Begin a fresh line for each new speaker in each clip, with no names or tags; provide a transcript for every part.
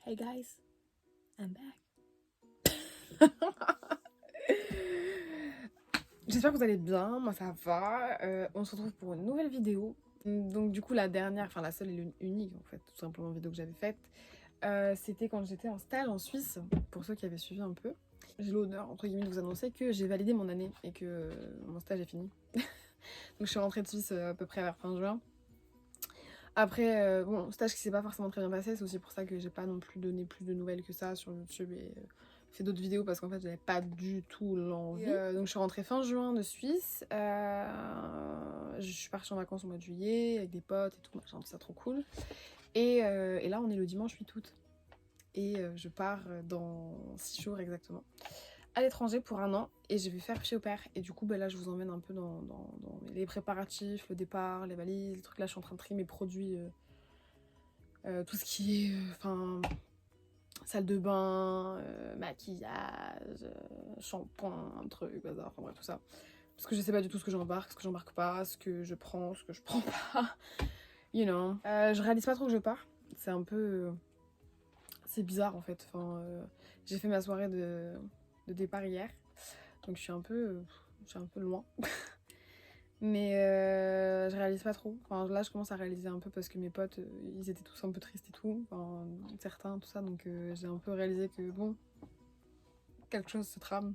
Hey guys, I'm back. J'espère que vous allez bien, moi ça va. On se retrouve pour une nouvelle vidéo. Donc du coup la dernière, enfin la seule et unique en fait, tout simplement vidéo que j'avais faite, c'était quand j'étais en stage en Suisse, pour ceux qui avaient suivi un peu. J'ai l'honneur entre guillemets de vous annoncer que j'ai validé mon année et que mon stage est fini. Donc je suis rentrée de Suisse à peu près vers fin juin. Après, bon, stage qui s'est pas forcément très bien passé, c'est aussi pour ça que j'ai pas non plus donné plus de nouvelles que ça sur YouTube et fait d'autres vidéos parce qu'en fait j'avais pas du tout l'envie. Donc je suis rentrée fin juin de Suisse, je suis partie en vacances au mois de juillet avec des potes et tout, machin, tout ça trop cool. Et là on est le dimanche 8 août et je pars dans 6 jours exactement à l'étranger pour 1 an et je vais faire pied au père et du coup bah, là je vous emmène un peu dans les préparatifs, le départ, les valises, les trucs. Là je suis en train de trier mes produits, tout ce qui est salle de bain, maquillage, shampoing, truc, bazar, enfin bref tout ça, parce que je sais pas du tout ce que j'embarque pas, ce que je prends, ce que je prends pas, you know. Je réalise pas trop que je pars, c'est un peu c'est bizarre en fait, enfin j'ai fait ma soirée de départ hier, donc je suis un peu loin. Mais je réalise pas trop. Enfin, là, je commence à réaliser un peu parce que mes potes, ils étaient tous un peu tristes et tout. Enfin, certains, tout ça. Donc j'ai un peu réalisé que bon, quelque chose se trame.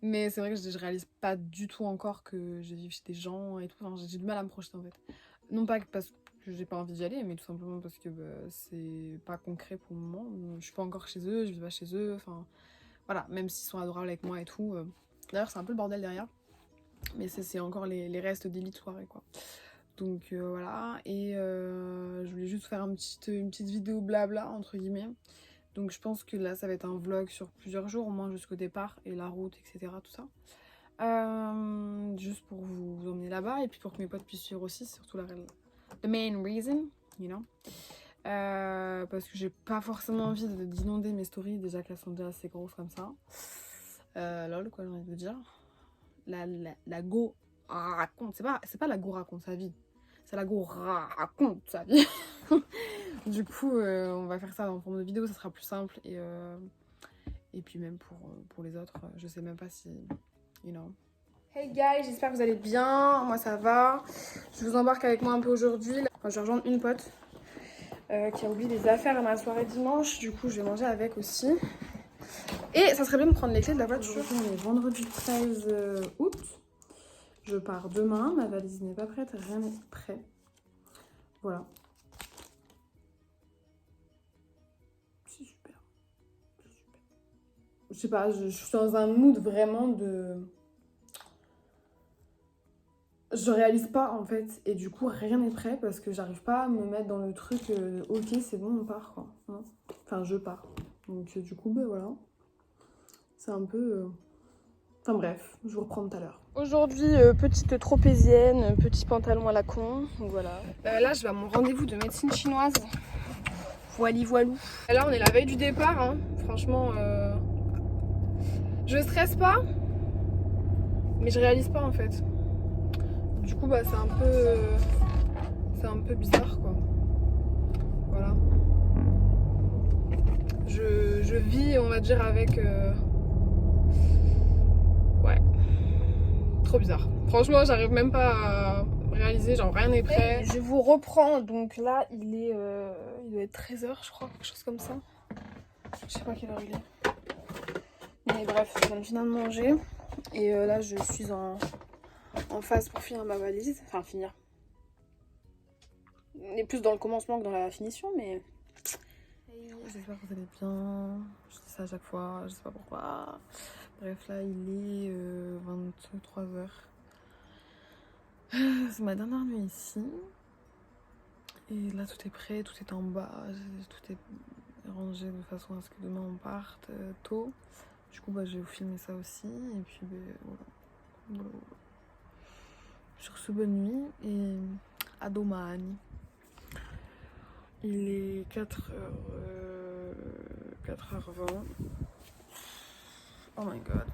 Mais c'est vrai que je réalise pas du tout encore que je vis chez des gens et tout. Enfin, j'ai du mal à me projeter en fait. Non pas parce que j'ai pas envie d'y aller, mais tout simplement parce que c'est pas concret pour le moment. Je suis pas encore chez eux, je vis pas chez eux. Enfin, voilà, même s'ils sont adorables avec moi et tout. D'ailleurs, c'est un peu le bordel derrière. Mais c'est encore les restes d'élite soirée quoi. Donc voilà, et je voulais juste faire une petite vidéo blabla entre guillemets. Donc je pense que là ça va être un vlog sur plusieurs jours, au moins jusqu'au départ et la route, etc. Tout ça. Juste pour vous emmener là-bas et puis pour que mes potes puissent suivre aussi, c'est surtout the main reason, you know. Parce que j'ai pas forcément envie d'inonder mes stories, déjà qu'elles sont déjà assez grosses comme ça. Lol, quoi, j'ai envie de dire. La go raconte, c'est pas la go raconte sa vie, c'est la go raconte sa vie. Du coup on va faire ça dans forme de vidéo, ça sera plus simple et puis même pour les autres, je sais même pas si, you know. Hey guys, j'espère que vous allez bien, moi ça va. Je vous embarque avec moi un peu aujourd'hui. Enfin, je vais rejoindre une pote qui a oublié des affaires à ma soirée dimanche, du coup je vais manger avec aussi. Et ça serait bien de prendre les clés de la voiture. Aujourd'hui on est vendredi 13 août. Je pars demain, ma valise n'est pas prête, rien n'est prêt. Voilà. C'est super. C'est super. Je sais pas, je suis dans un mood vraiment de... Je réalise pas en fait, et du coup rien n'est prêt parce que j'arrive pas à me mettre dans le truc ok c'est bon on part quoi. Non, enfin je pars. Donc du coup voilà. C'est un peu... Enfin bref, je vous reprends tout à l'heure. Aujourd'hui, petite tropézienne, petit pantalon à la con, donc voilà. Là, je vais à mon rendez-vous de médecine chinoise. Voili voilou. Là, on est la veille du départ, hein. Franchement, je stresse pas, mais je réalise pas en fait. Du coup, bah, c'est un peu bizarre, quoi. Voilà. Je vis, on va dire, avec... Ouais. Trop bizarre. Franchement, j'arrive même pas à réaliser, genre rien n'est prêt. Je vous reprends, donc là il doit être 13h je crois, quelque chose comme ça. Je sais pas quelle heure il est. Mais bref, je viens de finir de manger. Et là je suis en phase pour finir ma valise. Enfin finir. On est plus dans le commencement que dans la finition, mais... J'espère que vous allez bien. Je dis ça à chaque fois, je sais pas pourquoi. Bref, là il est 23h. C'est ma dernière nuit ici. Et là tout est prêt, tout est en bas, tout est rangé de façon à ce que demain on parte tôt. Du coup bah, je vais vous filmer ça aussi. Et puis voilà. Sur ce, bonne nuit et à domani. Il est 4h20. Oh my god.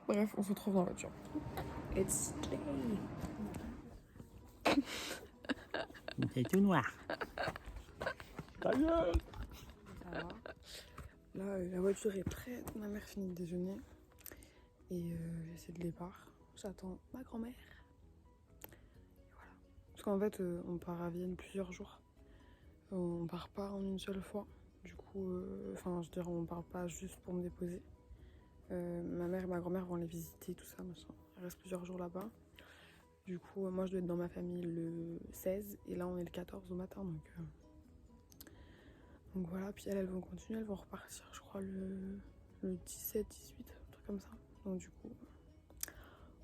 Bref, on se retrouve dans la voiture. It's day.
C'est tout noir. Ta gueule.
Ça va. Là, la voiture est prête. Ma mère finit de déjeuner. Et j'essaie de départ. J'attends ma grand-mère. Voilà. Parce qu'en fait, on part à Vienne plusieurs jours. On part pas en une seule fois. Du coup, enfin, je dirais, on part pas juste pour me déposer. Ma mère et ma grand-mère vont les visiter, tout ça, machin. Elle reste plusieurs jours là-bas. Du coup, moi, je dois être dans ma famille le 16. Et là, on est le 14 au matin. Donc voilà. Puis elles vont continuer. Elles vont repartir, je crois, le 17, 18, un truc comme ça. Donc du coup,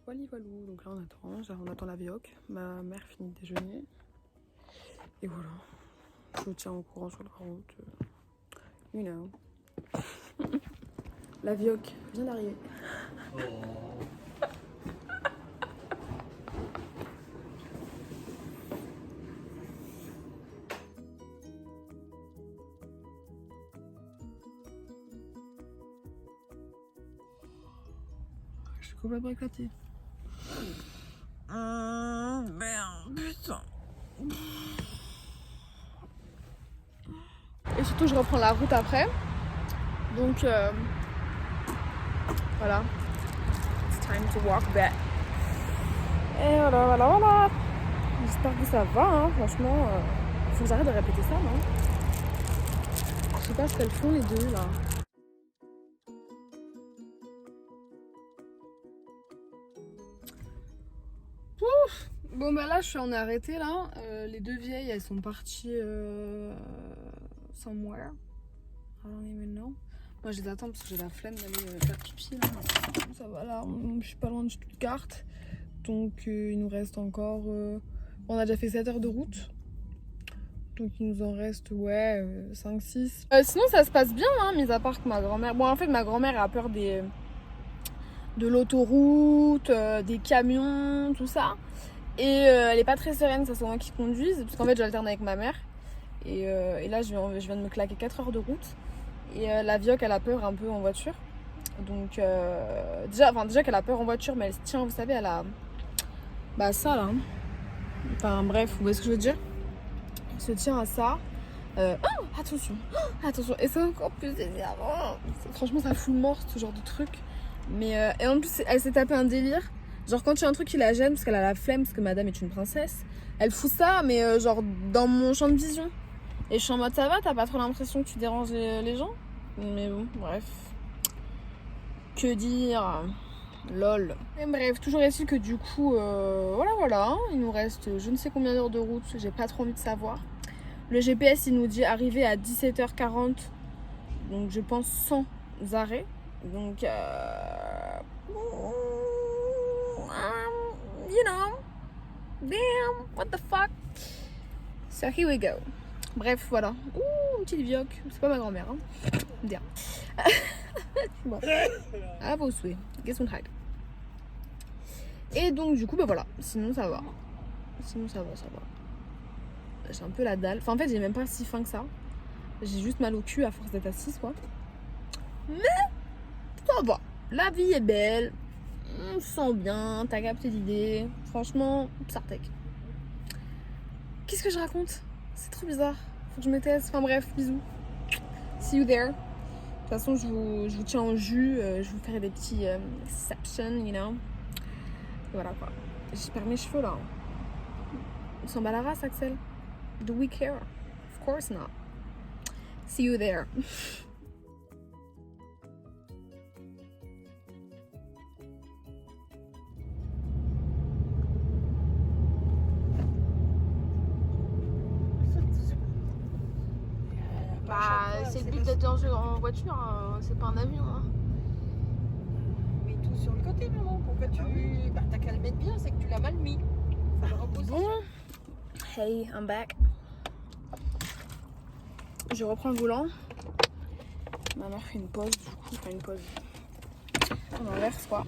voilà. Donc là, on attend la Vioque. Ma mère finit de déjeuner. Et voilà. Je vous tiens au courant sur la route. You know. La Vioque vient d'arriver. Je suis complètement éclatée. Merde, putain. Et surtout, je reprends la route après. Donc, voilà. It's time to walk back. Et voilà. J'espère que ça va, hein. Franchement. Faut que j'arrête de répéter ça, non? Je sais pas ce qu'elles font les deux, là. Ouf. Bon, bah là, je suis en arrêté, là. Les deux vieilles, elles sont parties somewhere. I don't even know. Moi, je les attends parce que j'ai la flemme d'aller faire pipi, là. Ça va, là. Je suis pas loin de Stuttgart. Donc, il nous reste encore... on a déjà fait 7 heures de route. Donc, il nous en reste, 5-6. Sinon, ça se passe bien, hein, mis à part que ma grand-mère... Bon, en fait, ma grand-mère a peur de l'autoroute, des camions, tout ça. Et elle est pas très sereine, ça c'est moi qui conduise. Parce qu'en fait, j'alterne avec ma mère. Et là, je viens de me claquer 4 heures de route. Et la Vioque, elle a peur un peu en voiture. Donc, déjà qu'elle a peur en voiture, mais elle se tient, vous savez, elle a... Bah, ça, là. Hein. Enfin, bref, vous voyez ce que je veux dire? Elle se tient à ça. Oh, attention. Attention. Et c'est encore plus énervant. Franchement, ça fout le mort, ce genre de truc. Mais, et en plus, elle s'est tapé un délire. Genre, quand il y a un truc qui la gêne, parce qu'elle a la flemme, parce que madame est une princesse, elle fout ça, mais genre, dans mon champ de vision. Et je suis en mode, ça va, t'as pas trop l'impression que tu déranges les gens? Mais bon, bref. Que dire? Lol. Et bref, toujours est-il que du coup, voilà, hein, il nous reste je ne sais combien d'heures de route, j'ai pas trop envie de savoir. Le GPS, il nous dit arriver à 17h40, donc je pense sans arrêt. Donc, you know, damn, what the fuck. So here we go. Bref, voilà. Ouh, une petite vioque. C'est pas ma grand-mère, hein. Bien. Bon. À vos souhaits. Gesundheit. Et donc, du coup, bah voilà. Sinon, ça va. J'ai un peu la dalle. Enfin, en fait, j'ai même pas si faim que ça. J'ai juste mal au cul à force d'être assise, quoi. Mais ça va. La vie est belle. On se sent bien. T'as capté l'idée. Franchement, Psartek. Qu'est-ce que je raconte? C'est trop bizarre. Faut que je me taise. Enfin bref, bisous. See you there. De toute façon, je vous tiens au jus. Je vous ferai des petits exceptions, you know. Et voilà quoi. J'ai perdu mes cheveux là. On s'en bat la race, Axel. Do we care? Of course not. See you there. Bah, c'est le but d'être en voiture, hein. C'est pas un avion. Hein.
Mets tout sur le côté, maman. Pourquoi tu. Bah, t'as qu'à le mettre bien, c'est que tu l'as mal mis. Faut le reposer.
Bon, hey, I'm back. Je reprends le volant. Ma mère fait une pause, du coup, enfin une pause. On inverse quoi.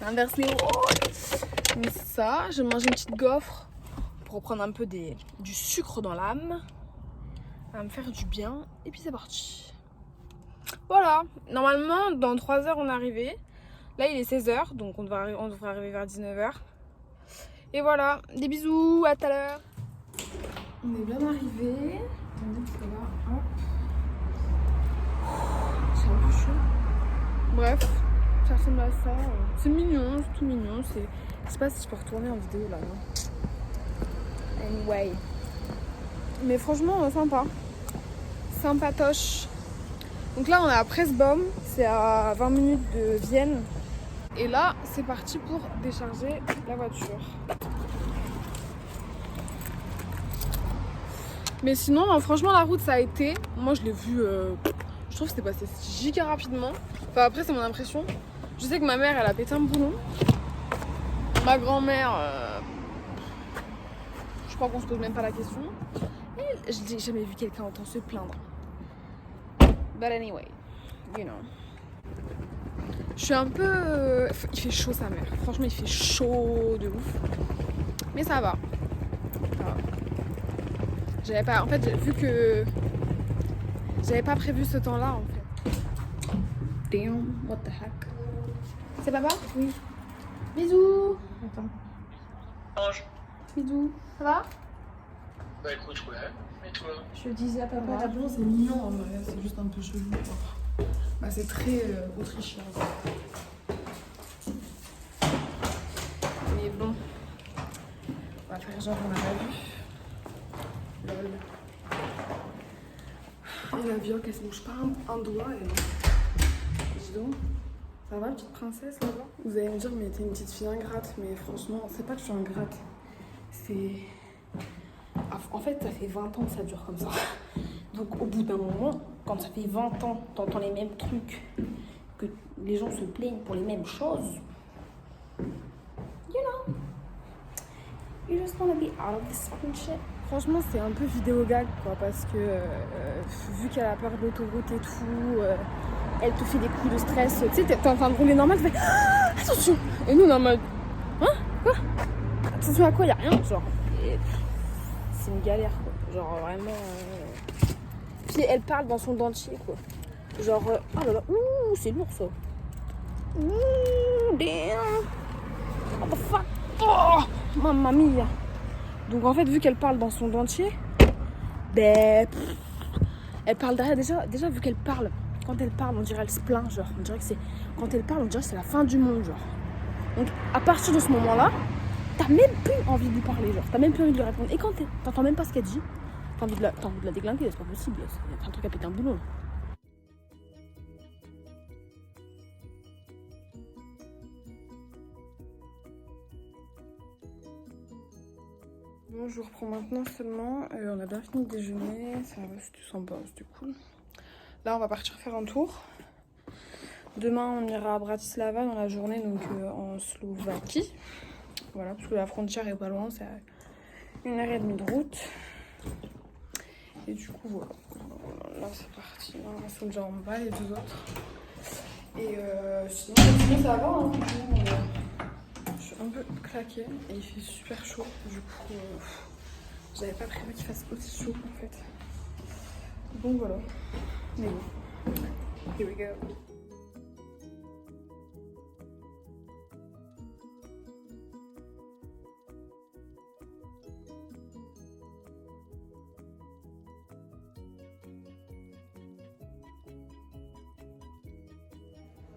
On inverse les rôles. Donc ça, je mange une petite gaufre pour reprendre un peu du sucre dans l'âme. Ça va me faire du bien. Et puis c'est parti. Voilà. Normalement, dans 3 heures, on est arrivé. Là, il est 16h, donc on devrait arriver vers 19h. Et voilà. Des bisous. À tout à l'heure. On est bien arrivé. Attendez, parce que là, hop. C'est un peu chaud. Bref, ça ressemble à ça. C'est mignon, c'est tout mignon. Je sais pas si je peux retourner en vidéo là. Non. Anyway. Mais franchement, sympa. Sympatoche. Donc là, on est à Pressbaum. C'est à 20 minutes de Vienne. Et là, c'est parti pour décharger la voiture. Mais sinon, franchement, la route, ça a été. Moi, je l'ai vu. Je trouve que c'était passé giga rapidement. Enfin, après, c'est mon impression. Je sais que ma mère, elle a pété un boulon. Ma grand-mère, je crois qu'on se pose même pas la question. Et je n'ai jamais vu quelqu'un autant se plaindre. But anyway, you know. Je suis un peu. Il fait chaud, sa mère. Franchement, il fait chaud de ouf. Mais ça va. J'avais pas. En fait, vu que. J'avais pas prévu ce temps-là, en fait. Damn, what the heck. C'est papa? Oui. Bisous. Attends.
Ange.
Bisous. Ça va?
Bah écoute, ouais. Et toi?
Je disais à papa.
La blanc c'est mignon en vrai, c'est juste un peu chelou. Bah, c'est très autrichien.
Mais bon. On va faire genre on n'a pas vu. Lol. Et la viole qu'elle se bouge pas un doigt et. Dis donc. Ça va, petite princesse là-bas? Vous allez me dire, mais t'es une petite fille ingrate. Mais franchement, c'est pas que je suis ingrate. C'est. En fait, ça fait 20 ans que ça dure comme ça. Donc, au bout d'un moment, quand ça fait 20 ans, t'entends les mêmes trucs, que les gens se plaignent pour les mêmes choses, you know, you just wanna be out of this fucking shit. Franchement, c'est un peu vidéo gag, quoi, parce que vu qu'elle a peur de l'autoroute et tout, elle te fait des coups de stress. Tu sais, t'es en train de rouler normal, tu fais ah, attention! Et nous, on est en mode hein? Quoi? Attention à quoi? Y'a rien, genre. Et c'est une galère, quoi. Genre, vraiment. Puis elle parle dans son dentier, quoi. Genre, oh là là, ouh, c'est lourd ça. Ouh, damn. What the fuck? Oh, mamma mia. Donc en fait, vu qu'elle parle dans son dentier, ben, elle parle derrière. Déjà, vu qu'elle parle, quand elle parle, on dirait elle se plaint, genre. On dirait que c'est, quand elle parle, on dirait que c'est la fin du monde, genre. Donc à partir de ce moment-là, t'as même plus envie de lui parler, genre. T'as même plus envie de lui répondre. Et quand t'entends même pas ce qu'elle dit, t'as envie de la déglinguer, c'est pas possible. C'est un truc à péter un boulon. Bon, je vous reprends maintenant seulement. On a bien fini de déjeuner, ça va, c'était sympa, c'était cool. Là, on va partir faire un tour. Demain, on ira à Bratislava dans la journée, donc en Slovaquie. Voilà, parce que la frontière est pas loin, c'est à 1h30 de route. Et du coup, voilà. Là, c'est parti. Là, on sont déjà en bas, les deux autres. Et sinon ça va. Hein. Je suis un peu claquée et il fait super chaud. Du coup, j'avais pas prévu qu'il fasse aussi chaud en fait. Donc voilà. Mais bon. Here we go.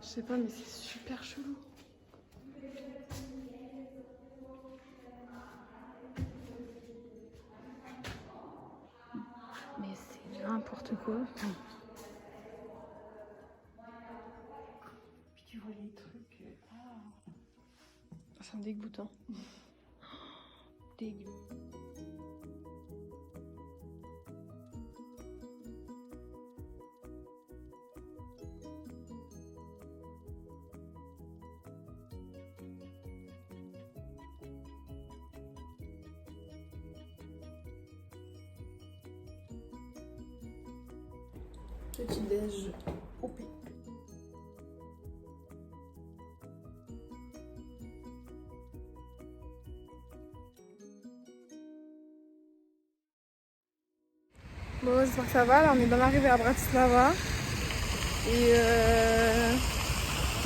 Je sais pas, mais c'est super chelou. Mais c'est n'importe quoi.
Puis tu vois les trucs.
C'est dégoûtant. Dégueu. Petit déj au pic. Bon, j'espère que ça va. Là, on est bien arrivé à Bratislava. Et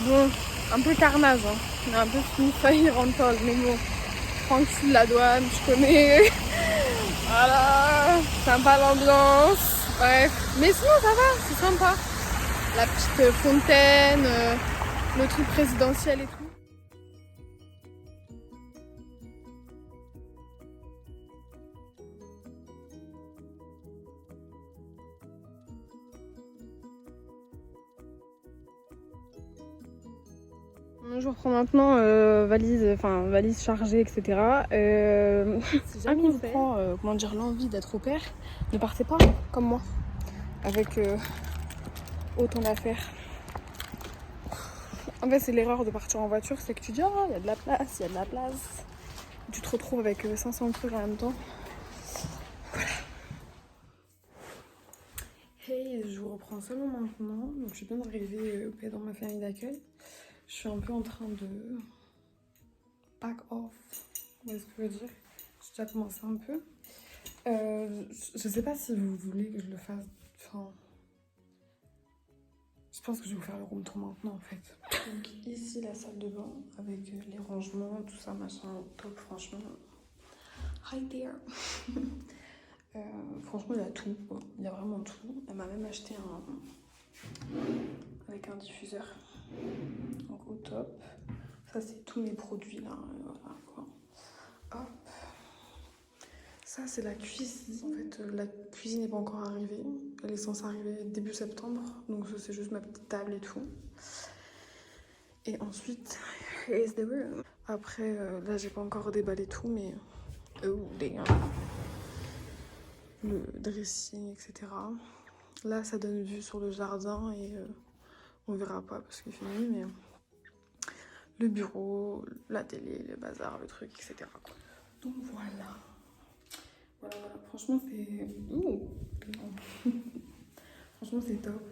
bon, un peu carnage. Hein. On a un peu failli rentrer, mais bon, tranquille, la douane, je connais. Voilà, sympa l'ambiance. Bref, mais sinon ça va, c'est sympa. La petite fontaine, le truc présidentiel et tout. Je reprends maintenant valise chargée, etc. Si jamais vous prend l'envie d'être au pair, ne partez pas comme moi, avec autant d'affaires. En fait, c'est l'erreur de partir en voiture, c'est que tu dis oh, il y a de la place, il y a de la place. Tu te retrouves avec 500 trucs en même temps. Voilà. Hey, je vous reprends seulement maintenant. Donc, je suis bien arrivée dans ma famille d'accueil. Je suis un peu en train de back off. Vous voyez ce que je veux dire? J'ai déjà commencé un peu. Je sais pas si vous voulez que je le fasse. Enfin, je pense que je vais vous faire le room tour maintenant en fait. Donc ici la salle de bain avec les rangements, tout ça machin top franchement. Right there. Franchement il y a tout, quoi. Il y a vraiment tout. Elle m'a même acheté avec un diffuseur. Donc au top. Ça c'est tous mes produits là. Voilà quoi. Hop. Ça c'est la cuisine. En fait la cuisine n'est pas encore arrivée. Elle est censée arriver début septembre. Donc ça c'est juste ma petite table et tout. Et ensuite, here's the room. Après là j'ai pas encore déballé tout mais oh damn. Le dressing etc. Là ça donne vue sur le jardin et on verra pas parce qu'il fait nuit mais le bureau, la télé, le bazar, le truc, etc. Donc voilà. Voilà. Franchement, c'est... Franchement, c'est top.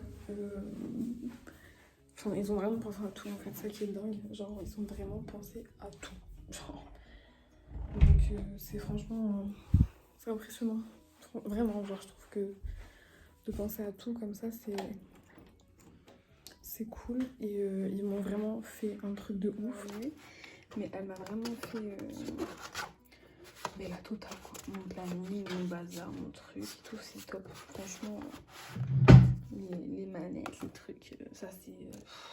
Enfin, ils ont vraiment pensé à tout, en fait. Ça qui est dingue. Genre, ils ont vraiment pensé à tout. Genre. Donc, c'est franchement... c'est impressionnant. Vraiment, genre, je trouve que de penser à tout comme ça, c'est cool. Et ils m'ont vraiment fait un truc de ouf. Mais elle m'a vraiment fait... mais la totale quoi. Mon planning, mon bazar, mon truc, tout c'est top. Franchement, les manettes, les trucs, ça c'est...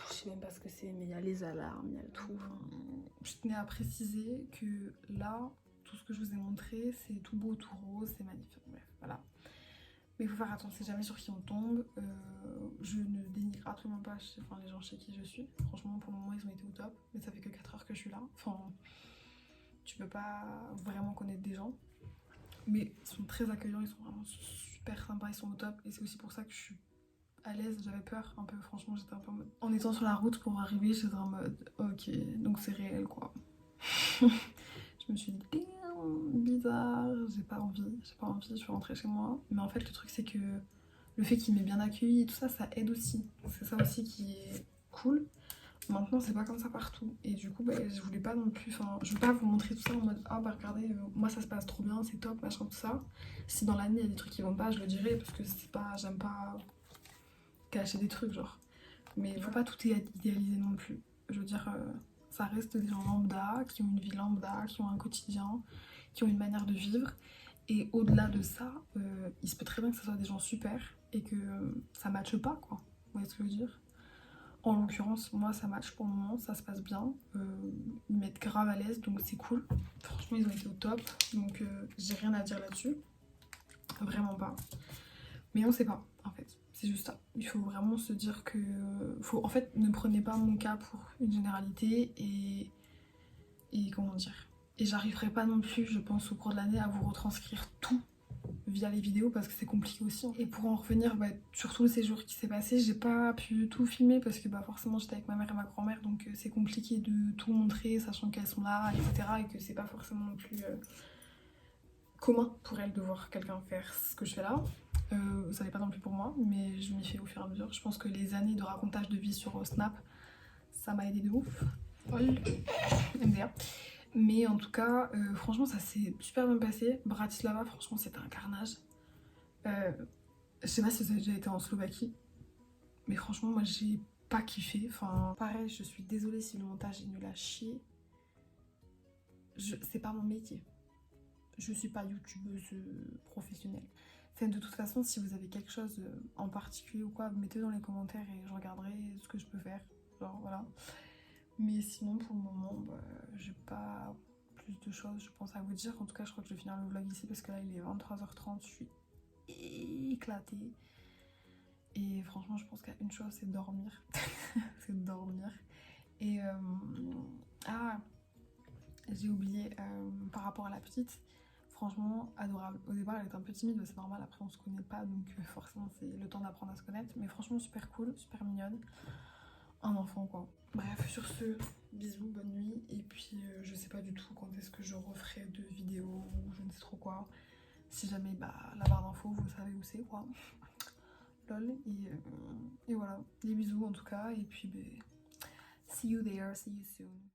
je sais même pas ce que c'est, mais il y a les alarmes, il y a tout. Je tenais à préciser que là, tout ce que je vous ai montré, c'est tout beau, tout rose, c'est magnifique. Bref, voilà. Mais il faut faire attention, c'est jamais sur qui on tombe. Je ne dénigre absolument pas les gens chez qui je suis. Franchement, pour le moment, ils ont été au top. Mais ça fait que 4 heures que je suis là. Enfin, tu peux pas vraiment connaître des gens. Mais ils sont très accueillants, ils sont vraiment super sympas, ils sont au top. Et c'est aussi pour ça que je suis à l'aise. J'avais peur un peu, franchement, j'étais un peu en mode... En étant sur la route pour arriver, j'étais en mode ok, donc c'est réel quoi. Je me suis dit bizarre, j'ai pas envie, je suis rentrée chez moi. Mais en fait le truc c'est que le fait qu'il m'ait bien accueilli et tout ça, ça aide aussi. C'est ça aussi qui est cool. Maintenant c'est pas comme ça partout. Et du coup je voulais pas non plus, je veux pas vous montrer tout ça en mode ah bah regardez, moi ça se passe trop bien, c'est top, machin tout ça. Si dans l'année il y a des trucs qui vont pas, je le dirai parce que c'est pas, j'aime pas cacher des trucs genre. Mais faut pas tout idéaliser non plus. Je veux dire... ça reste des gens lambda, qui ont une vie lambda, qui ont un quotidien, qui ont une manière de vivre. Et au-delà de ça, il se peut très bien que ce soit des gens super et que ça matche pas, quoi. Vous voyez ce que je veux dire? En l'occurrence, moi, ça matche pour le moment, ça se passe bien. Ils mettent grave à l'aise, donc c'est cool. Franchement, ils ont été au top, donc j'ai rien à dire là-dessus. Vraiment pas. Mais on sait pas, en fait. C'est juste ça. Il faut vraiment se dire que... en fait, ne prenez pas mon cas pour une généralité et comment dire. Et j'arriverai pas non plus, je pense, au cours de l'année à vous retranscrire tout via les vidéos parce que c'est compliqué aussi. Et pour en revenir sur tout le séjour qui s'est passé, j'ai pas pu tout filmer parce que forcément j'étais avec ma mère et ma grand-mère, donc c'est compliqué de tout montrer, sachant qu'elles sont là, etc. Et que c'est pas forcément non plus commun pour elles de voir quelqu'un faire ce que je fais là. Ça n'est pas non plus pour moi, mais je m'y fais au fur et à mesure. Je pense que les années de racontage de vie sur Snap, ça m'a aidé de ouf. MDR. Mais en tout cas, franchement, ça s'est super bien passé. Bratislava, franchement, c'était un carnage. Je sais pas si vous avez déjà été en Slovaquie, mais franchement, moi, j'ai pas kiffé. Enfin, pareil, je suis désolée si le montage est nul à chier. C'est pas mon métier.
je suis pas youtubeuse professionnelle. Enfin, de toute façon, si vous avez quelque chose en particulier ou quoi, mettez dans les commentaires et je regarderai ce que je peux faire. Genre, voilà. Mais sinon, pour le moment, bah, j'ai pas plus de choses, je pense, à vous dire. En tout cas, je crois que je vais finir le vlog ici parce que là, il est 23h30, je suis éclatée. Et franchement, je pense qu'il y a une chose, c'est dormir. C'est dormir. Et ah, j'ai oublié, par rapport à la petite, franchement, adorable. Au départ, elle était un peu timide, mais c'est normal, après on se connaît pas, donc forcément, c'est le temps d'apprendre à se connaître. Mais franchement, super cool, super mignonne. Un enfant, quoi. Bref, sur ce, bisous, bonne nuit. Et puis, je sais pas du tout quand est-ce que je referai de vidéos ou je ne sais trop quoi. Si jamais, bah, la barre d'infos, vous savez où c'est, quoi. Lol. Et voilà, des bisous en tout cas. Et puis, bah, see you there, see you soon.